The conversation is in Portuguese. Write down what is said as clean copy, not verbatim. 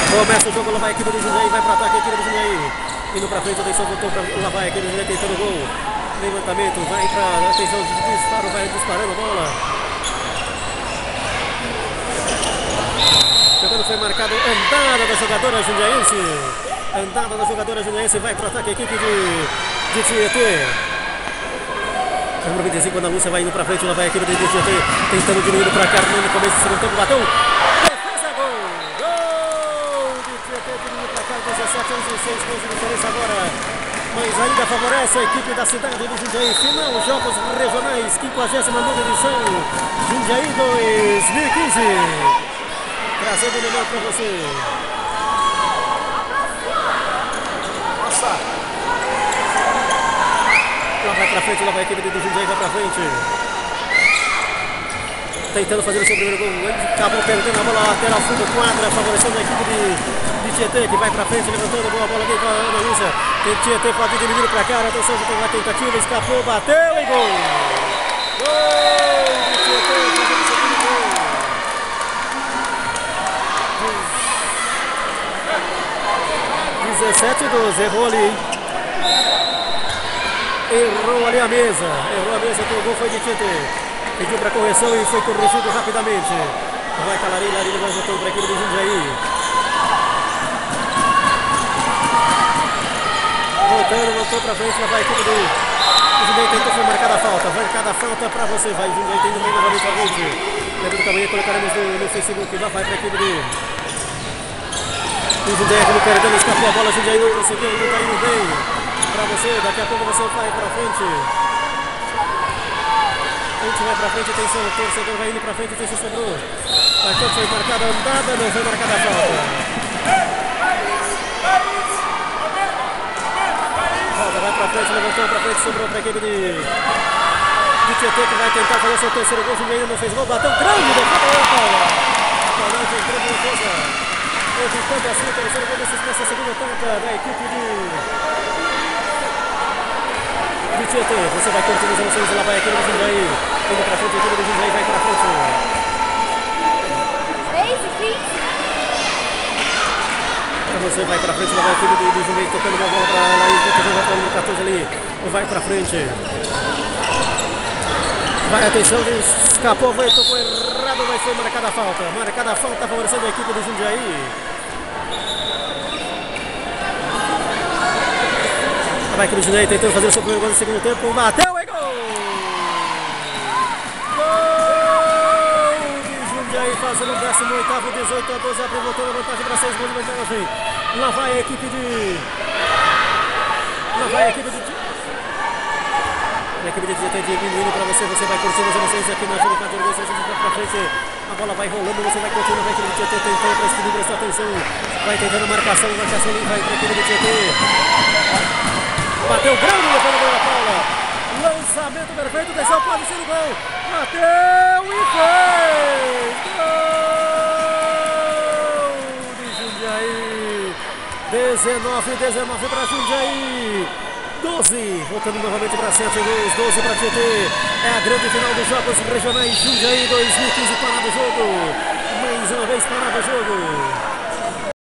Começa o jogo, lá vai a equipe do Jundiaí, vai para ataque a equipe do Jundiaí. Indo para frente, atenção, voltou para lá vai a equipe do Jundiaí tentando o gol. Levantamento, vai para atenção, disparo, vai disparando a bola. Jogando foi marcado andada da jogadora jundiaense. Andada da jogadora jundiaense, vai para ataque a equipe de Tietê. Número 25, quando a Lúcia vai indo para frente, lá vai a equipe de Tietê. Tentando diminuir para cá no começo do segundo tempo, bateu. Defesa, gol! Gol de Tietê, diminuindo para cá, 17 anos e 6 gols de diferença agora. Mas ainda favorece a equipe da cidade de Jundiaí. Final, Jogos Regionais, 59ª edição, Jundiaí 2015. Trazendo o melhor para você. Nossa. Lá vai pra frente, lá vai a equipe do Jundiaí, vai pra frente. Tentando fazer o seu primeiro gol. Acabou perdendo a bola lateral, fundo, quadra, favorecendo a equipe de Tietê, que vai pra frente, levantando boa bola aqui para a Ana Lúcia. Tietê pode diminuir pra cá, atenção, já tem uma tentativa, escapou, bateu e gol! Gol de Tietê, fazendo o segundo gol. 17-12, errou ali, hein? Errou ali a mesa, que o gol foi de Tietê. Pediu para correção e foi corrigido rapidamente. Vai Calarim, Larinho vai voltando para a equipe do Jundiaí. Voltou para frente, lá vai a equipe do Jundiaí, tentou, foi marcada a falta. Marcada a falta para você, vai Jundiaí, tem também novamente a frente. Lembrando que amanhã colocaremos no Facebook, vai para a equipe do Jundiaí, que não perdendo, escapou a bola, Jundiaí não conseguiu, não está indo bem. Para você, daqui a pouco você vai para frente. A gente vai pra frente, atenção, o torcedor vai indo pra frente, atenção, sobrou. Aqui foi marcada a andada, não foi marcada a falta. Falta, vai pra frente, levantou pra frente, sobrou pra equipe de Tietê, que vai tentar fazer seu terceiro gol, o Jundiaí não fez gol, bateu grande, defesa, Paula. A Paula entrou na defesa, evitando assim o terceiro gol nessa segunda etapa da equipe de Tietê. Você vai curtindo as emoções, lá vai aqui no Jundiaí. Indo pra frente, a equipe do Jundiaí vai pra frente. Você vai pra frente, lá vai a equipe do Jundiaí tocando uma bola pra Laís, vai o 14 ali. Vai pra frente. Vai, atenção, escapou, vai, tocou errado, mas foi marcada a falta. Marcada a falta, favorecendo a equipe do Jundiaí. Vai aqui no Jundiaí tentando fazer o seu primeiro gol no segundo tempo. Bateu e gol! Gol de Jundiaí fazendo o 18º, 18-12, abre voltando a vantagem para 6 gols de vantagem. Lá vai a equipe de Tietê diminuindo para você. Você vai curtindo as emoções aqui na Júlia de Orgulho. Você vai pra frente. A bola vai rolando, você vai curtindo. Vai a equipe de Tietê tentando para esse prestar atenção. Vai tentando marcação ali, vai para a equipe de Tietê. Bateu grande no pé da Paula. Lançamento perfeito, deixou, pode ser o gol. Bateu e fez! Gol de Jundiaí. 19 para Jundiaí. 12, voltando novamente para 7 gols, 12 para Tietê. É a grande final dos Jogos Regionais Jundiaí 2015, parado o jogo. Mais uma vez parado o jogo.